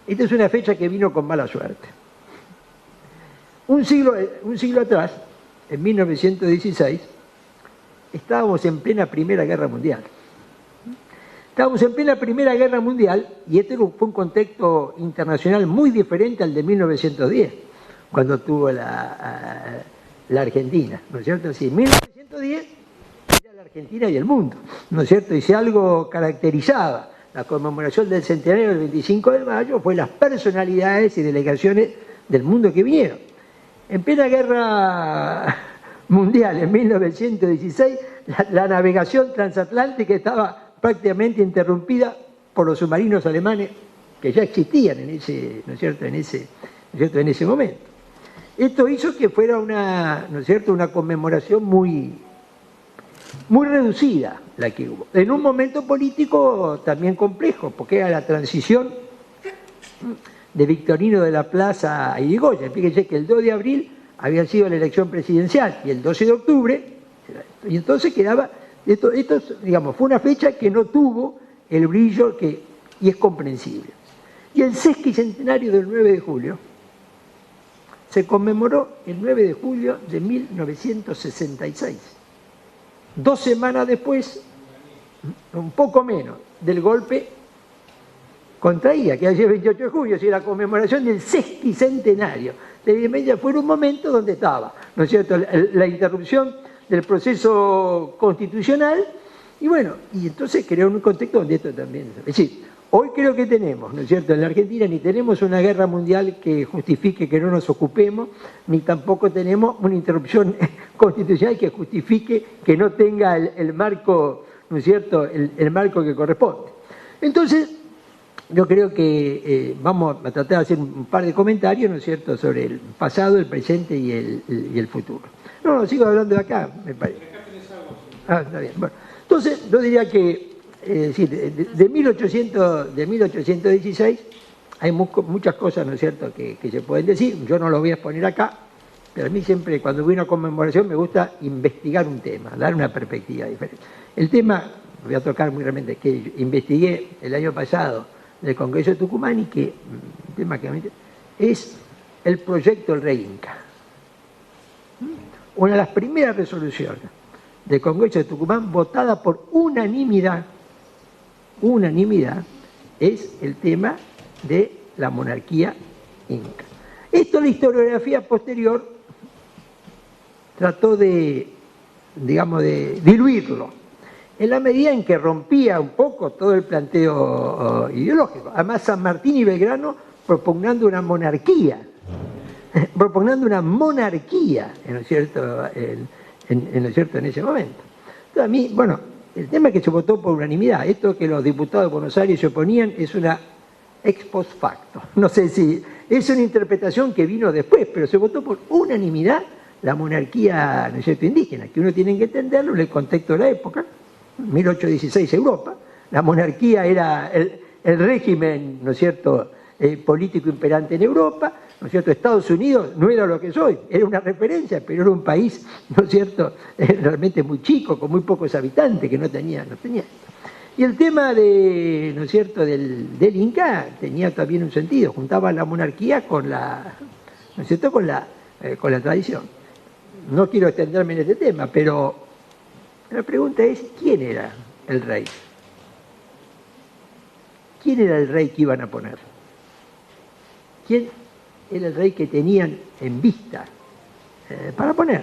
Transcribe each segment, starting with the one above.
Esta es una fecha que vino con mala suerte. Un siglo atrás, en 1916, estábamos en plena Primera Guerra Mundial. Estábamos en plena Primera Guerra Mundial y este fue un contexto internacional muy diferente al de 1910, cuando tuvo la Argentina, ¿no es cierto? Sí, en 1910 era la Argentina y el mundo, ¿no es cierto? Y si algo caracterizaba la conmemoración del centenario del 25 de mayo fue las personalidades y delegaciones del mundo que vinieron. En plena Guerra Mundial, en 1916, la navegación transatlántica estaba prácticamente interrumpida por los submarinos alemanes que ya existían en ese, ¿no es cierto?, en ese momento. Esto hizo que fuera una, ¿no es cierto?, una conmemoración muy reducida la que hubo. En un momento político también complejo, porque era la transición de Victorino de la Plaza a Irigoyen. Fíjense que el 2 de abril había sido la elección presidencial y el 12 de octubre, y entonces quedaba... Esto, digamos, fue una fecha que no tuvo el brillo y es comprensible. Y el sesquicentenario del 9 de julio se conmemoró el 9 de julio de 1966. 2 semanas después, un poco menos, del golpe contra IA, que ayer 28 de julio, es la conmemoración del sesquicentenario. De Villa fue un momento donde estaba, ¿no es cierto?, la interrupción del proceso constitucional, y bueno, y entonces creó un contexto donde esto también... Es decir, hoy creo que tenemos, ¿no es cierto?, en la Argentina ni tenemos una guerra mundial que justifique que no nos ocupemos, ni tampoco tenemos una interrupción constitucional que justifique que no tenga el marco, ¿no es cierto?, el marco que corresponde. Entonces, yo creo que vamos a tratar de hacer un par de comentarios, ¿no es cierto?, sobre el pasado, el presente y el futuro. No, sigo hablando de acá, me parece. Está bien. Bueno, entonces, yo diría que de 1816 hay muchas cosas, ¿no es cierto?, que se pueden decir. Yo no lo voy a exponer acá, pero a mí siempre, cuando voy a una conmemoración, me gusta investigar un tema, dar una perspectiva diferente. El tema, voy a tocar muy realmente, que investigué el año pasado del Congreso de Tucumán y que, un tema que es el proyecto del Rey Inca. Una de las primeras resoluciones del Congreso de Tucumán, votada por unanimidad, es el tema de la monarquía inca. Esto la historiografía posterior trató de, digamos, de diluirlo, en la medida en que rompía un poco todo el planteo ideológico. Además, San Martín y Belgrano propugnando una monarquía, ¿no es cierto?, en ese momento. Entonces, a mí, bueno, el tema es que se votó por unanimidad. Esto que los diputados de Buenos Aires se oponían es una ex post facto. No sé si es una interpretación que vino después, pero se votó por unanimidad la monarquía, ¿no es cierto?, indígena, que uno tiene que entenderlo en el contexto de la época. 1816 Europa, la monarquía era el régimen, ¿no es cierto?, político imperante en Europa, ¿no es cierto? Estados Unidos no era lo que es hoy, era una referencia, pero era un país, ¿no es cierto?, realmente muy chico, con muy pocos habitantes, que no tenía. Y el tema de, ¿no es cierto?, del Inca tenía también un sentido, juntaba la monarquía con la, ¿no es cierto?, con la tradición. No quiero extenderme en este tema, pero la pregunta es, ¿quién era el rey? ¿Quién era el rey que iban a poner? ¿Quién era el rey que tenían en vista para poner?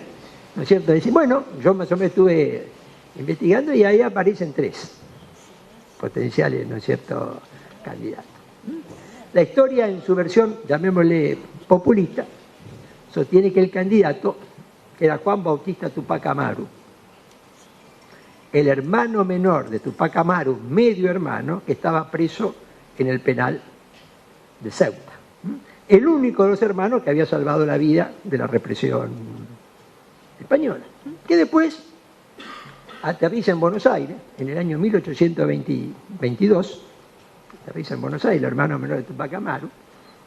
¿No es cierto? Decir, bueno, yo más o menos estuve investigando y ahí aparecen 3 potenciales, ¿no es cierto?, candidatos. La historia, en su versión, llamémosle populista, sostiene que el candidato era Juan Bautista Tupac Amaru, el hermano menor de Tupac Amaru, medio hermano, que estaba preso en el penal de Ceuta. El único de los hermanos que había salvado la vida de la represión española, que después aterriza en Buenos Aires, en el año 1822, aterriza en Buenos Aires, el hermano menor de Tupac Amaru.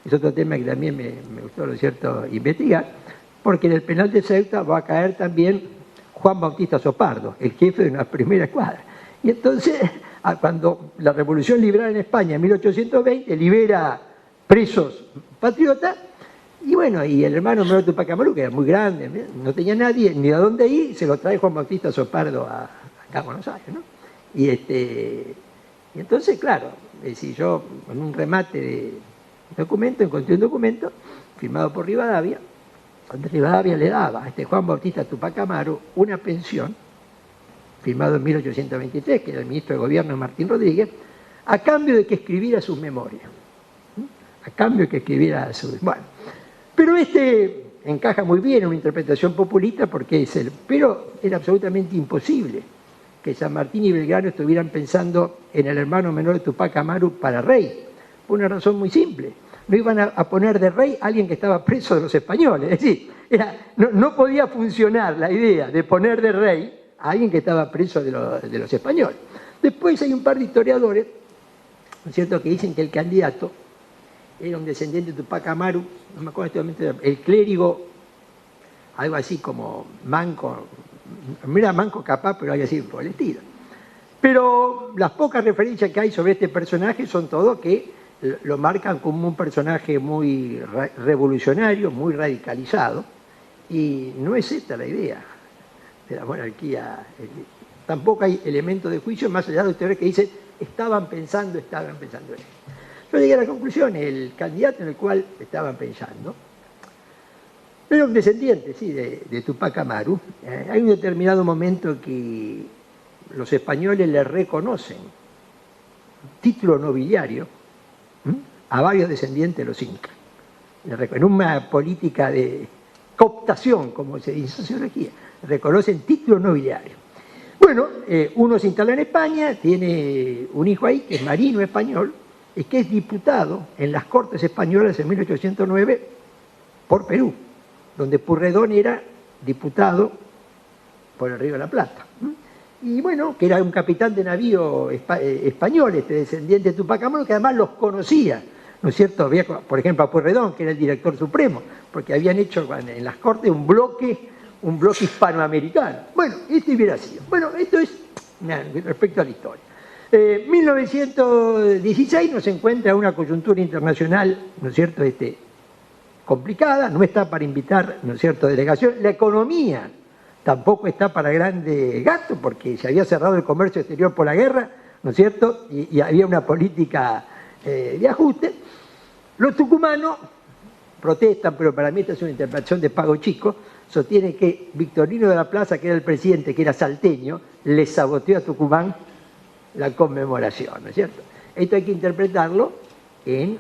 Es otro tema que también me gustó, ¿no es cierto?, investigar, porque en el penal de Ceuta va a caer también Juan Bautista Sopardo, el jefe de una primera escuadra. Y entonces, cuando la Revolución Liberal en España, en 1820, libera presos patriotas, y bueno, y el hermano menor de Tupac Amaru, que era muy grande, no tenía nadie ni a dónde ir, se lo trae Juan Bautista Sopardo acá a Buenos Aires, ¿no? Y entonces, claro, si yo con un remate de documento encontré un documento firmado por Rivadavia, donde Rivadavia le daba a Juan Bautista Tupac Amaru una pensión, firmado en 1823, que era el ministro de Gobierno Martín Rodríguez, a cambio de que escribiera sus memorias. A cambio de que escribiera sus... Bueno, pero encaja muy bien en una interpretación populista porque pero era absolutamente imposible que San Martín y Belgrano estuvieran pensando en el hermano menor de Tupac Amaru para rey, por una razón muy simple. No iban a poner de rey a alguien que estaba preso de los españoles. Es decir, no podía funcionar la idea de poner de rey a alguien que estaba preso de los españoles. Después hay un par de historiadores, ¿no es cierto?, que dicen que el candidato era un descendiente de Tupac Amaru, no me acuerdo en este momento, el clérigo, algo así como Manco, mira Manco capaz, pero algo así por el estilo. Pero las pocas referencias que hay sobre este personaje son todo que lo marcan como un personaje muy revolucionario, muy radicalizado, y no es esta la idea de la monarquía. Tampoco hay elementos de juicio más allá de los teóricos que dicen estaban pensando en esto. Yo llegué a la conclusión, el candidato en el cual estaban pensando era un descendiente, sí, de Tupac Amaru. Hay un determinado momento que los españoles le reconocen título nobiliario a varios descendientes de los incas. En una política de cooptación, como se dice en sociología, reconocen título nobiliario. Bueno, uno se instala en España, tiene un hijo ahí que es marino español, y que es diputado en las Cortes Españolas en 1809 por Perú, donde Pueyrredón era diputado por el Río de la Plata. Y bueno, que era un capitán de navío español, descendiente de Tupac Amaru, que además los conocía, ¿no es cierto? Había, por ejemplo, a Pueyrredón, que era el director supremo, porque habían hecho en las Cortes un bloque hispanoamericano. Bueno, hubiera sido. Bueno, esto es respecto a la historia. 1916 nos encuentra una coyuntura internacional, ¿no es cierto?, complicada, no está para invitar, ¿no es cierto?, delegación. La economía tampoco está para grandes gastos, porque se había cerrado el comercio exterior por la guerra, ¿no es cierto?, y había una política de ajuste. Los tucumanos protestan, pero para mí esta es una interpretación de Pago Chico, sostiene que Victorino de la Plaza, que era el presidente, que era salteño, le saboteó a Tucumán la conmemoración, ¿no es cierto? Esto hay que interpretarlo en,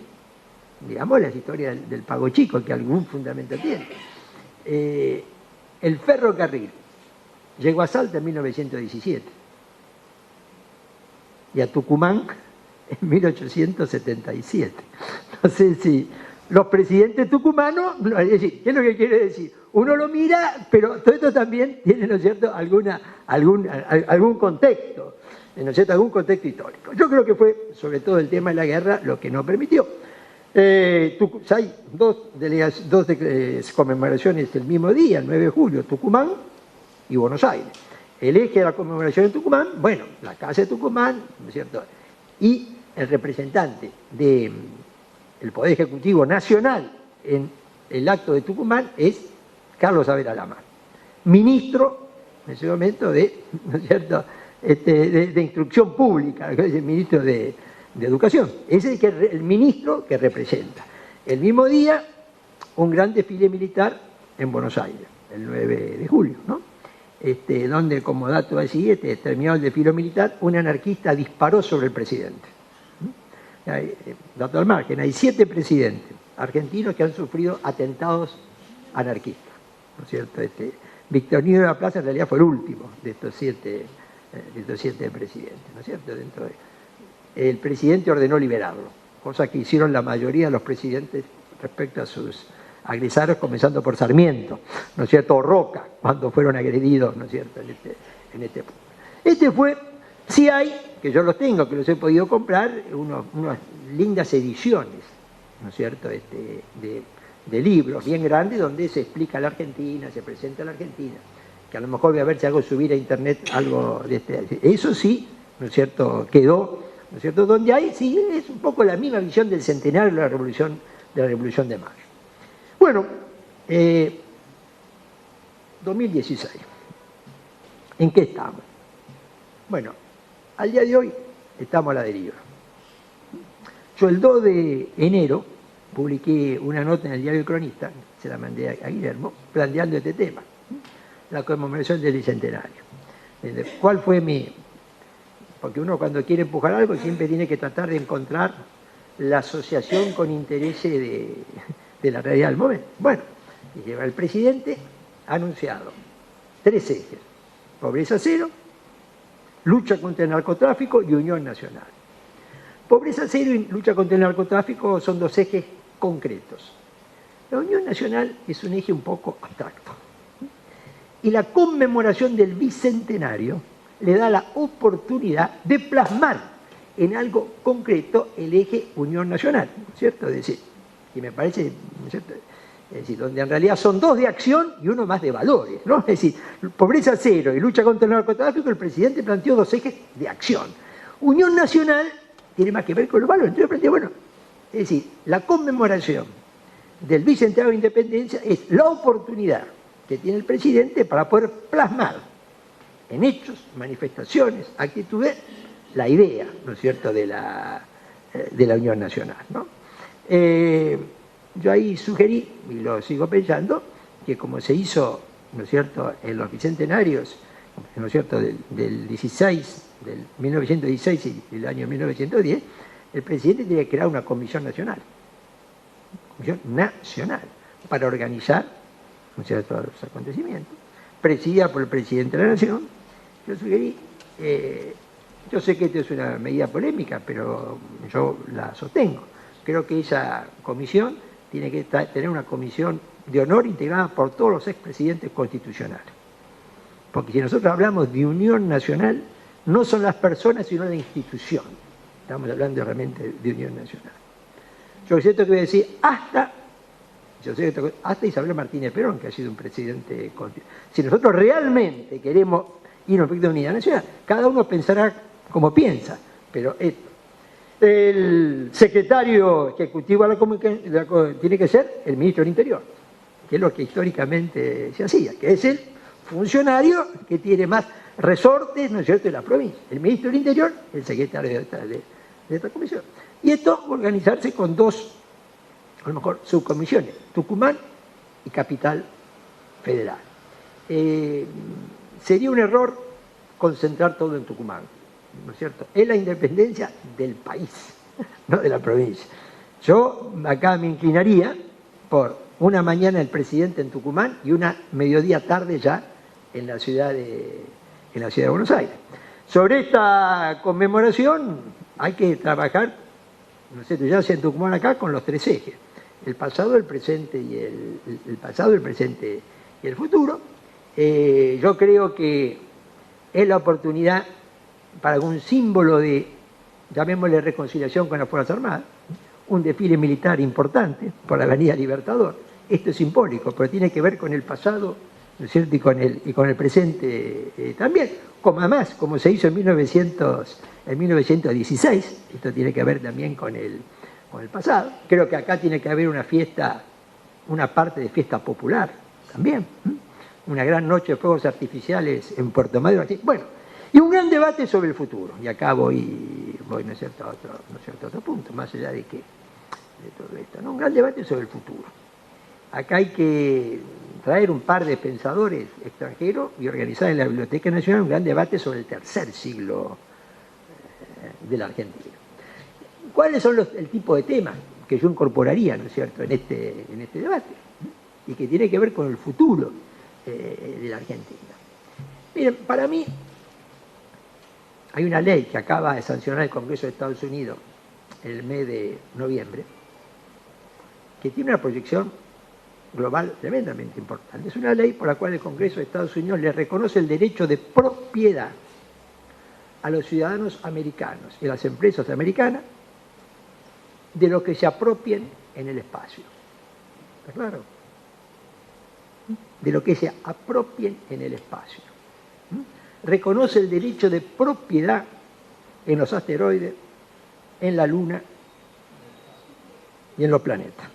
digamos, las historias del Pago Chico, que algún fundamento tiene. El ferrocarril llegó a Salta en 1917 y a Tucumán en 1877. No sé si los presidentes tucumanos, es decir, ¿qué es lo que quiere decir? Uno lo mira, pero todo esto también tiene, ¿no es cierto?, algún contexto, ¿no es cierto?, algún contexto histórico. Yo creo que fue, sobre todo, el tema de la guerra lo que no permitió. Hay dos conmemoraciones el mismo día, el 9 de julio, Tucumán y Buenos Aires. El eje de la conmemoración de Tucumán, bueno, la Casa de Tucumán, ¿no es cierto?, y el representante del Poder Ejecutivo Nacional en el acto de Tucumán es Carlos Saber Alamán, ministro en ese momento ¿no es cierto?, de Instrucción Pública, que es el ministro de Educación. Ese es el ministro que representa. El mismo día, un gran desfile militar en Buenos Aires, el 9 de julio, ¿no? Donde, como dato así, terminado el desfile militar, un anarquista disparó sobre el presidente. Dato al margen, hay 7 presidentes argentinos que han sufrido atentados anarquistas, ¿no es cierto? Victorino de la Plaza en realidad fue el último de estos 7 presidentes, ¿no es cierto? El presidente ordenó liberarlo, cosa que hicieron la mayoría de los presidentes respecto a sus agresores, comenzando por Sarmiento, ¿no es cierto?, o Roca, cuando fueron agredidos, ¿no es cierto?, en este punto. Fue, sí hay, que yo los tengo, que los he podido comprar, unas lindas ediciones, ¿no es cierto?, de libros bien grandes donde se explica la Argentina, se presenta la Argentina, que a lo mejor voy a ver si hago subir a internet algo de Eso sí, ¿no es cierto?, quedó ¿no es cierto? Donde hay, sí, es un poco la misma visión del centenario de la Revolución de Mayo. Bueno, 2016. ¿En qué estamos? Bueno, al día de hoy estamos a la deriva. Yo el 2 de enero publiqué una nota en el diario El Cronista, se la mandé a Guillermo, planteando este tema, la conmemoración del bicentenario. ¿Cuál fue mi...? Porque uno cuando quiere empujar algo siempre tiene que tratar de encontrar la asociación con intereses de la realidad del momento. Bueno, el presidente ha anunciado 3 ejes: pobreza cero, lucha contra el narcotráfico y unión nacional. Pobreza cero y lucha contra el narcotráfico son 2 ejes concretos. La unión nacional es un eje un poco abstracto. Y la conmemoración del bicentenario le da la oportunidad de plasmar en algo concreto el eje unión nacional, ¿cierto? Es decir, y me parece, ¿cierto? Es decir, donde en realidad son 2 de acción y 1 más de valores, ¿no? Es decir, pobreza cero y lucha contra el narcotráfico, el presidente planteó 2 ejes de acción. Unión nacional tiene más que ver con los valores. Entonces planteé, bueno, es decir, la conmemoración del bicentenario de independencia es la oportunidad que tiene el presidente para poder plasmar en hechos, manifestaciones, actitudes, la idea, ¿no es cierto?, de la unión nacional, ¿no? Yo ahí sugerí, y lo sigo pensando, que como se hizo, ¿no es cierto?, en los bicentenarios, ¿no es cierto?, del 16, del 1916 y el año 1910, el presidente tiene que crear una comisión nacional, para organizar, ¿no es cierto?, los acontecimientos, presidida por el presidente de la Nación. Yo sugerí, yo sé que esto es una medida polémica, pero yo la sostengo. Creo que esa comisión tiene que tener una comisión de honor integrada por todos los expresidentes constitucionales. Porque si nosotros hablamos de unión nacional, no son las personas, sino la institución. Estamos hablando realmente de unión nacional. Yo siento que voy a decir hasta Isabel Martínez Perón, que ha sido un presidente constitucional. Si nosotros realmente queremos ir a un proyecto de unidad nacional, cada uno pensará como piensa, pero el secretario ejecutivo tiene que ser el ministro del Interior, que es lo que históricamente se hacía, que es el funcionario que tiene más resortes, ¿no es cierto?, de la provincia. El ministro del Interior, el secretario de esta comisión. Y esto organizarse con 2, a lo mejor, subcomisiones, Tucumán y Capital Federal. Sería un error concentrar todo en Tucumán, ¿no es cierto? Es la independencia del país, no de la provincia. Yo acá me inclinaría por una mañana el presidente en Tucumán y una mediodía tarde ya en la ciudad de Buenos Aires. Sobre esta conmemoración hay que trabajar, ¿no es cierto?, ya sea en Tucumán acá, con los 3 ejes: el pasado, el presente y el pasado, el presente y el futuro. Yo creo que es la oportunidad para un símbolo de, llamémosle, reconciliación con las Fuerzas Armadas, un desfile militar importante por la Avenida Libertador. Esto es simbólico, pero tiene que ver con el pasado, ¿no es cierto?, y con el presente también, como además, como se hizo en 1916, esto tiene que ver también con el pasado. Creo que acá tiene que haber una fiesta, una parte de fiesta popular también, una gran noche de fuegos artificiales en Puerto Madero. Bueno, y un gran debate sobre el futuro. Y acá voy ¿no es cierto?, a otro punto, más allá de todo esto, ¿no? Un gran debate sobre el futuro. Acá hay que traer un par de pensadores extranjeros y organizar en la Biblioteca Nacional un gran debate sobre el tercer siglo de la Argentina. ¿Cuáles son el tipo de temas que yo incorporaría, ¿no es cierto?, en este debate? Y que tiene que ver con el futuro de la Argentina. Miren, para mí hay una ley que acaba de sancionar el Congreso de Estados Unidos en el mes de noviembre, que tiene una proyección global tremendamente importante. Es una ley por la cual el Congreso de Estados Unidos le reconoce el derecho de propiedad a los ciudadanos americanos y a las empresas americanas de lo que se apropien en el espacio. ¿Está claro? De lo que se apropien en el espacio. Reconoce el derecho de propiedad en los asteroides, en la Luna y en los planetas.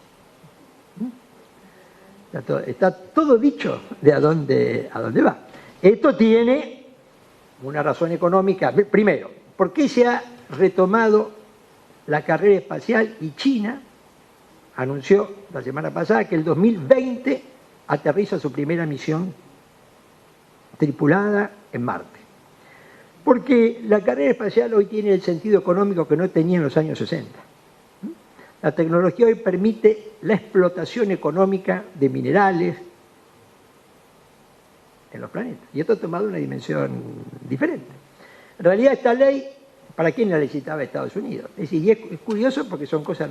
Está todo dicho de a dónde va. Esto tiene una razón económica. Primero, ¿por qué se ha retomado la carrera espacial? Y China anunció la semana pasada que el 2020 aterriza su primera misión tripulada en Marte. Porque la carrera espacial hoy tiene el sentido económico que no tenía en los años 60. La tecnología hoy permite la explotación económica de minerales en los planetas. Y esto ha tomado una dimensión diferente. En realidad esta ley, ¿para quién la necesitaba Estados Unidos? Es decir, y es curioso porque son cosas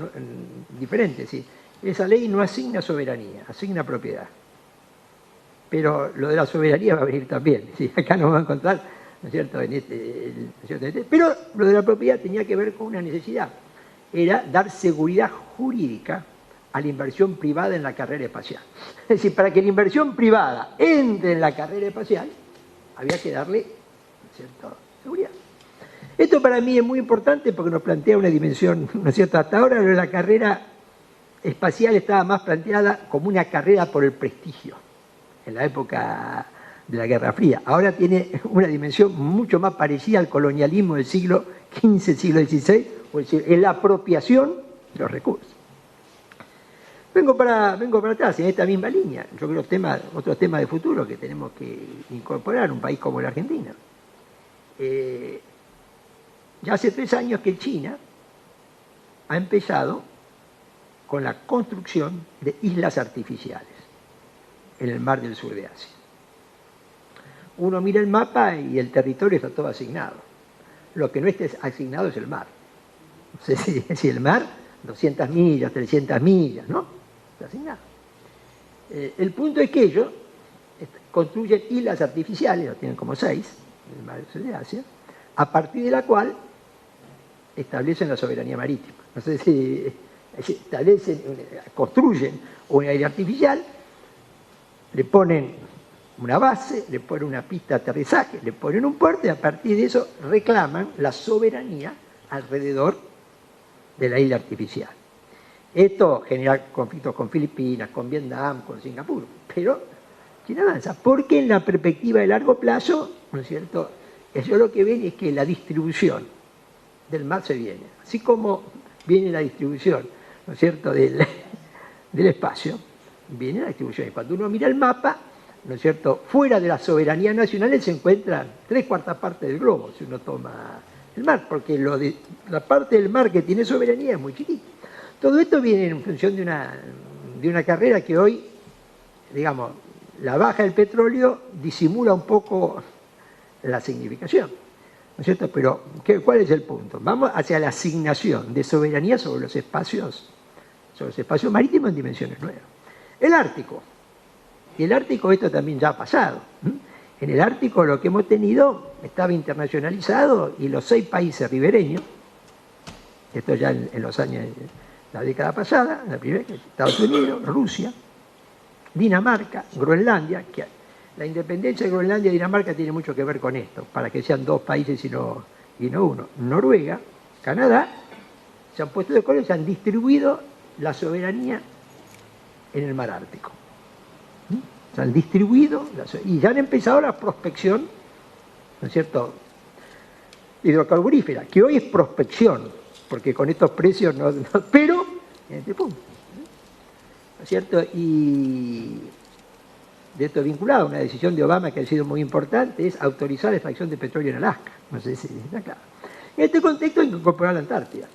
diferentes. ¿Sí? Esa ley no asigna soberanía, asigna propiedad. Pero lo de la soberanía va a venir también. ¿Sí? Acá nos va a encontrar, ¿no es cierto? Pero lo de la propiedad tenía que ver con una necesidad. Era dar seguridad jurídica a la inversión privada en la carrera espacial. Es decir, para que la inversión privada entre en la carrera espacial, había que darle, ¿no es cierto?, seguridad. Esto para mí es muy importante porque nos plantea una dimensión, ¿no es cierto? Hasta ahora la carrera espacial estaba más planteada como una carrera por el prestigio, en la época de la Guerra Fría. Ahora tiene una dimensión mucho más parecida al colonialismo del siglo XV, siglo XVI, en la apropiación de los recursos. Vengo para atrás, en esta misma línea. Yo creo otros temas de futuro que tenemos que incorporar un país como la Argentina. Ya hace 3 años que China ha empezado con la construcción de islas artificiales en el mar del sur de Asia. Uno mira el mapa y el territorio está todo asignado. Lo que no esté asignado es el mar. No sé si el mar, 200 millas, 300 millas, ¿no? Está asignado. El punto es que ellos construyen islas artificiales, lo tienen como 6, en el mar del sur de Asia, a partir de la cual establecen la soberanía marítima. No sé si construyen una isla artificial, le ponen una base, le ponen una pista de aterrizaje, le ponen un puerto y a partir de eso reclaman la soberanía alrededor de la isla artificial. Esto genera conflictos con Filipinas, con Vietnam, con Singapur, pero China avanza, porque en la perspectiva de largo plazo, ¿no es cierto?, ellos lo que ven es que la distribución del mar se viene, así como viene la distribución, ¿no es cierto?, del espacio, viene la distribución. Y cuando uno mira el mapa, ¿no es cierto?, fuera de la soberanía nacional se encuentran 3/4 partes del globo, si uno toma el mar, porque la parte del mar que tiene soberanía es muy chiquita. Todo esto viene en función de una carrera que hoy, digamos, la baja del petróleo disimula un poco la significación, ¿no es cierto? Pero, ¿cuál es el punto? Vamos hacia la asignación de soberanía sobre los espacios marítimos en dimensiones nuevas. El Ártico. Y el Ártico, esto también ya ha pasado. En el Ártico lo que hemos tenido estaba internacionalizado y los 6 países ribereños, esto ya en los años, la década pasada, la primera, Estados Unidos, Rusia, Dinamarca, Groenlandia, que la independencia de Groenlandia y Dinamarca tiene mucho que ver con esto, para que sean 2 países y no uno. Noruega, Canadá, se han puesto de acuerdo y se han distribuido la soberanía en el mar Ártico. Se han distribuido y ya han empezado la prospección, ¿no es cierto?, hidrocarburífera, que hoy es prospección, porque con estos precios pero en este punto, ¿no es cierto? Y de esto vinculado a una decisión de Obama que ha sido muy importante, es autorizar la extracción de petróleo en Alaska. No sé si está claro. En este contexto hay que incorporar la Antártida,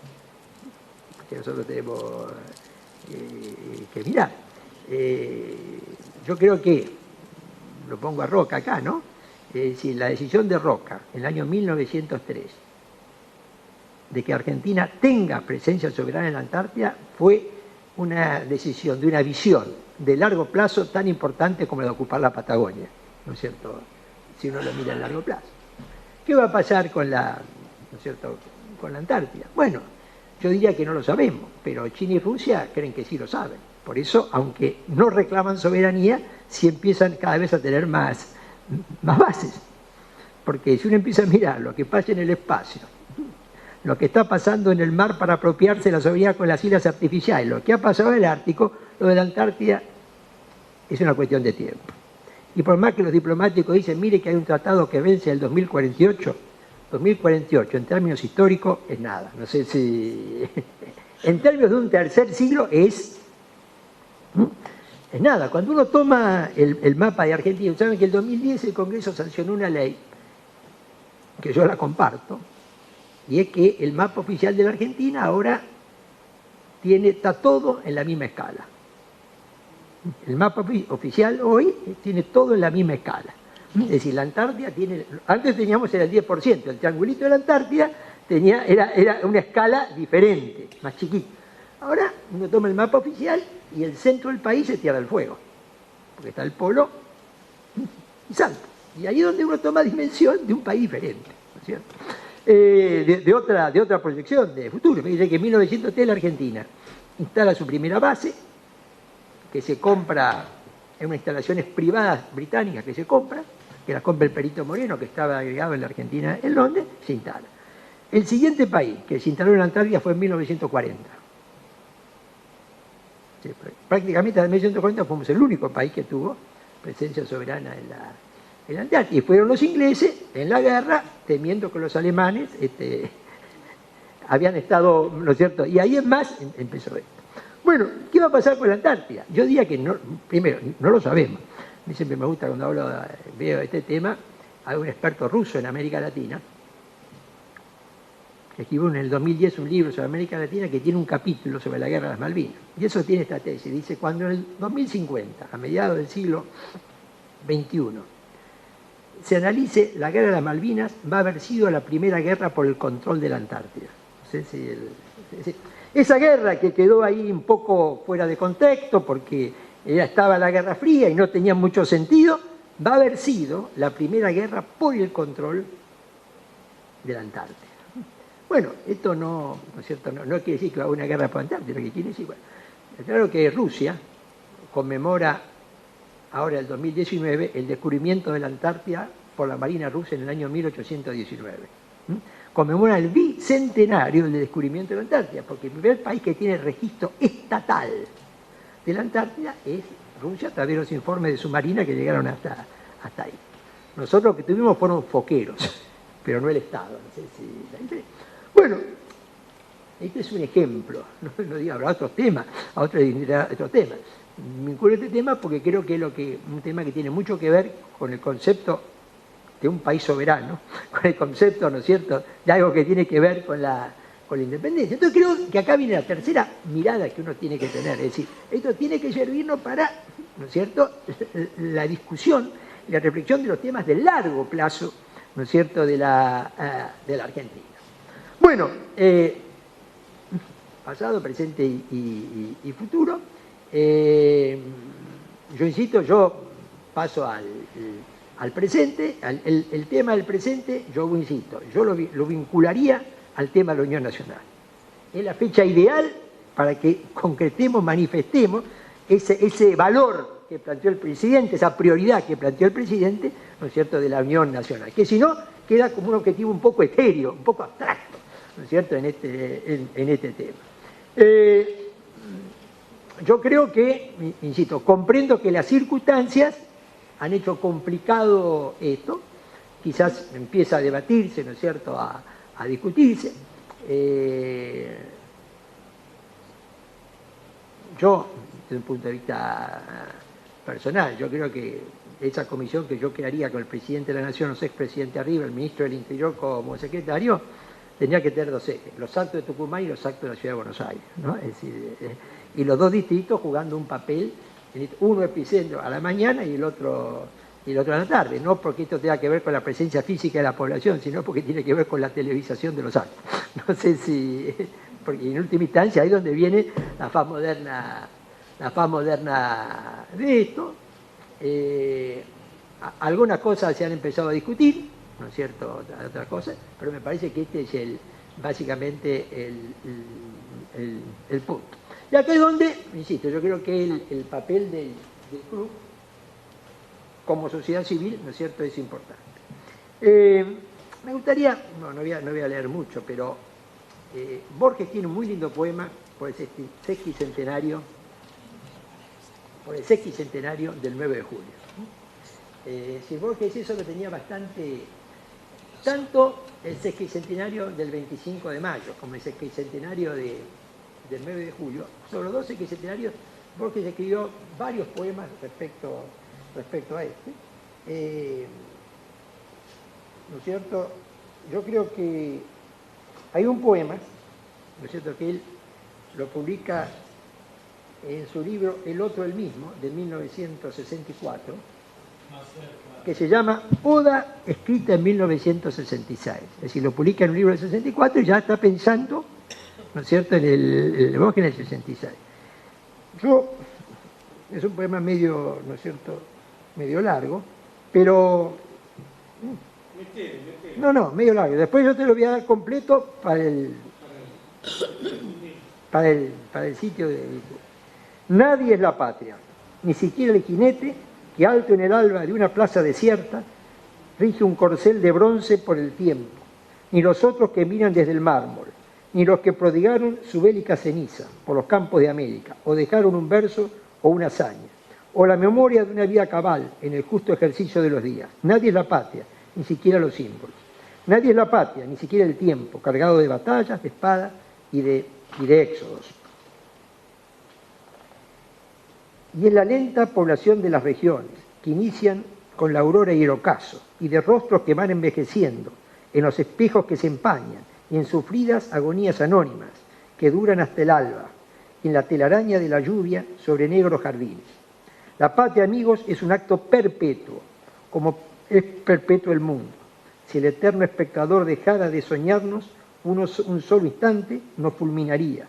que nosotros tenemos que mirar. Yo creo que, lo pongo a Roca acá, ¿no? Es decir, la decisión de Roca en el año 1903 de que Argentina tenga presencia soberana en la Antártida fue una decisión de una visión de largo plazo tan importante como la de ocupar la Patagonia, ¿no es cierto?, si uno lo mira a largo plazo. ¿Qué va a pasar con la, ¿no es cierto?, con la Antártida? Bueno, yo diría que no lo sabemos, pero China y Rusia creen que sí lo saben. Por eso, aunque no reclaman soberanía, sí empiezan cada vez a tener más bases. Porque si uno empieza a mirar lo que pasa en el espacio, lo que está pasando en el mar para apropiarse de la soberanía con las islas artificiales, lo que ha pasado en el Ártico, lo de la Antártida es una cuestión de tiempo. Y por más que los diplomáticos dicen, mire que hay un tratado que vence el 2048 en términos históricos es nada. No sé si... en términos de un tercer siglo es nada. Cuando uno toma el mapa de Argentina, saben que en el 2010 el Congreso sancionó una ley, que yo la comparto, y es que el mapa oficial de la Argentina ahora está todo en la misma escala. El mapa oficial hoy tiene todo en la misma escala. Es decir, la Antártida tiene... Antes teníamos el 10%, el triangulito de la Antártida era una escala diferente, más chiquita. Ahora uno toma el mapa oficial y el centro del país es Tierra del Fuego, porque está el polo y Salta. Y ahí es donde uno toma dimensión de un país diferente, ¿no es cierto? De otra proyección de futuro. Me dice que en 1903 la Argentina instala su primera base, que se compra en unas instalaciones privadas británicas que las compra el Perito Moreno, que estaba agregado en la Argentina en Londres, se instala. El siguiente país que se instaló en la Antártida fue en 1940. Sí, prácticamente en 1940 fuimos el único país que tuvo presencia soberana en la Antártida. Y fueron los ingleses en la guerra, temiendo que los alemanes habían estado, ¿no es cierto? Y ahí en más empezó esto. Bueno, ¿qué va a pasar con la Antártida? Yo diría que, no, primero, no lo sabemos. A mí siempre me gusta cuando veo este tema, hay un experto ruso en América Latina, que escribió en el 2010 un libro sobre América Latina que tiene un capítulo sobre la guerra de las Malvinas. Y eso tiene esta tesis. Dice, cuando en el 2050, a mediados del siglo XXI, se analice la guerra de las Malvinas, va a haber sido la primera guerra por el control de la Antártida. No sé si esa guerra que quedó ahí un poco fuera de contexto porque ya estaba la Guerra Fría y no tenía mucho sentido, va a haber sido la primera guerra por el control de la Antártida. Bueno, esto no es cierto, no quiere decir que va a haber una guerra por la Antártida, lo que quiere decir, bueno, claro que Rusia conmemora ahora el 2019 el descubrimiento de la Antártida por la Marina rusa en el año 1819. Conmemora el bicentenario del descubrimiento de la Antártida, porque el primer país que tiene registro estatal de la Antártida es Rusia, a través de los informes de su marina que llegaron hasta ahí. Nosotros lo que tuvimos fueron foqueros, pero no el Estado. No sé si... Bueno, este es un ejemplo, no digo, habrá otros temas, otros temas. Me incluyo este tema porque creo que es un tema que tiene mucho que ver con el concepto de un país soberano, con el concepto, ¿no es cierto?, de algo que tiene que ver con la independencia. Entonces creo que acá viene la tercera mirada que uno tiene que tener, es decir, esto tiene que servirnos para, ¿no es cierto?, la discusión y la reflexión de los temas de largo plazo, ¿no es cierto?, de la Argentina. Bueno, pasado, presente y futuro. Yo insisto, yo paso al presente, el tema del presente, yo insisto, yo lo vincularía al tema de la Unión Nacional. Es la fecha ideal para que concretemos, manifestemos ese valor que planteó el presidente, esa prioridad que planteó el presidente, ¿no es cierto?, de la Unión Nacional, que si no, queda como un objetivo un poco etéreo, un poco abstracto, ¿no es cierto?, en este tema. Yo creo que, insisto, comprendo que las circunstancias han hecho complicado esto, quizás empieza a debatirse, ¿no es cierto?, a discutirse. Yo, desde un punto de vista personal, yo creo que esa comisión que yo crearía con el presidente de la Nación, los expresidentes arriba, el ministro del Interior como secretario, tenía que tener dos ejes, los actos de Tucumán y los actos de la Ciudad de Buenos Aires, ¿no? Es decir, y los dos distritos jugando un papel, uno epicentro a la mañana y el otro a la tarde, no porque esto tenga que ver con la presencia física de la población, sino porque tiene que ver con la televisación de los actos. No sé si, porque en última instancia ahí es donde viene la faz moderna de esto. Algunas cosas se han empezado a discutir, ¿no es cierto?, otras cosas, pero me parece que este es básicamente el punto. Y acá es donde, insisto, yo creo que el papel del club como sociedad civil, ¿no es cierto?, es importante. Me gustaría, no voy a leer mucho, pero Borges tiene un muy lindo poema por el sesquicentenario del 9 de julio. Si Borges eso lo tenía bastante, tanto el sesquicentenario del 25 de mayo como el sesquicentenario del 9 de julio, sobre los dos sesquicentenarios Borges escribió varios poemas respecto a este. ¿No es cierto? Yo creo que hay un poema, ¿no es cierto?, que él lo publica en su libro El otro el mismo, de 1964, que se llama Oda, escrita en 1966. Es decir, lo publica en un libro del 64 y ya está pensando, ¿no es cierto?, en el Borges en el 66. Es un poema medio, ¿no es cierto?, medio largo, pero... No, medio largo. Después yo te lo voy a dar completo para el sitio de... Nadie es la patria, ni siquiera el jinete que alto en el alba de una plaza desierta rige un corcel de bronce por el tiempo, ni los otros que miran desde el mármol, ni los que prodigaron su bélica ceniza por los campos de América, o dejaron un verso o una hazaña, o la memoria de una vida cabal en el justo ejercicio de los días. Nadie es la patria, ni siquiera los símbolos. Nadie es la patria, ni siquiera el tiempo, cargado de batallas, de espadas y de éxodos. Y es la lenta población de las regiones, que inician con la aurora y el ocaso, y de rostros que van envejeciendo, en los espejos que se empañan, y en sufridas agonías anónimas, que duran hasta el alba, y en la telaraña de la lluvia sobre negros jardines. La patria, amigos, es un acto perpetuo, como es perpetuo el mundo. Si el eterno espectador dejara de soñarnos un solo instante, nos fulminaría.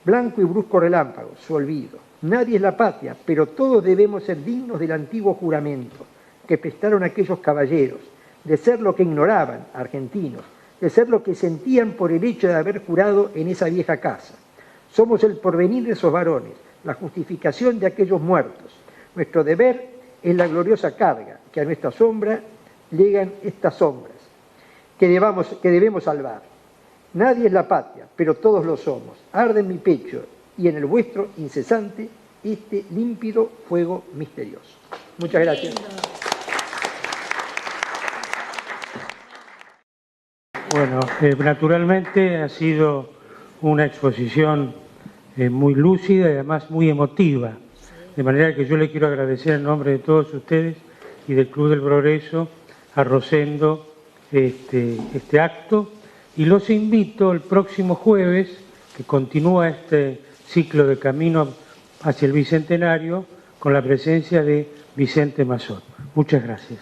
Blanco y brusco relámpago, su olvido. Nadie es la patria, pero todos debemos ser dignos del antiguo juramento que prestaron aquellos caballeros, de ser lo que ignoraban, argentinos, de ser lo que sentían por el hecho de haber jurado en esa vieja casa. Somos el porvenir de esos varones, la justificación de aquellos muertos. Nuestro deber es la gloriosa carga que a nuestra sombra llegan estas sombras, que debemos salvar. Nadie es la patria, pero todos lo somos. Arde en mi pecho y en el vuestro incesante este límpido fuego misterioso. Muchas gracias. Bueno, naturalmente ha sido una exposición muy lúcida y además muy emotiva. De manera que yo le quiero agradecer en nombre de todos ustedes y del Club del Progreso a Rosendo este acto. Y los invito el próximo jueves, que continúa este ciclo de camino hacia el Bicentenario, con la presencia de Vicente Mazón. Muchas gracias.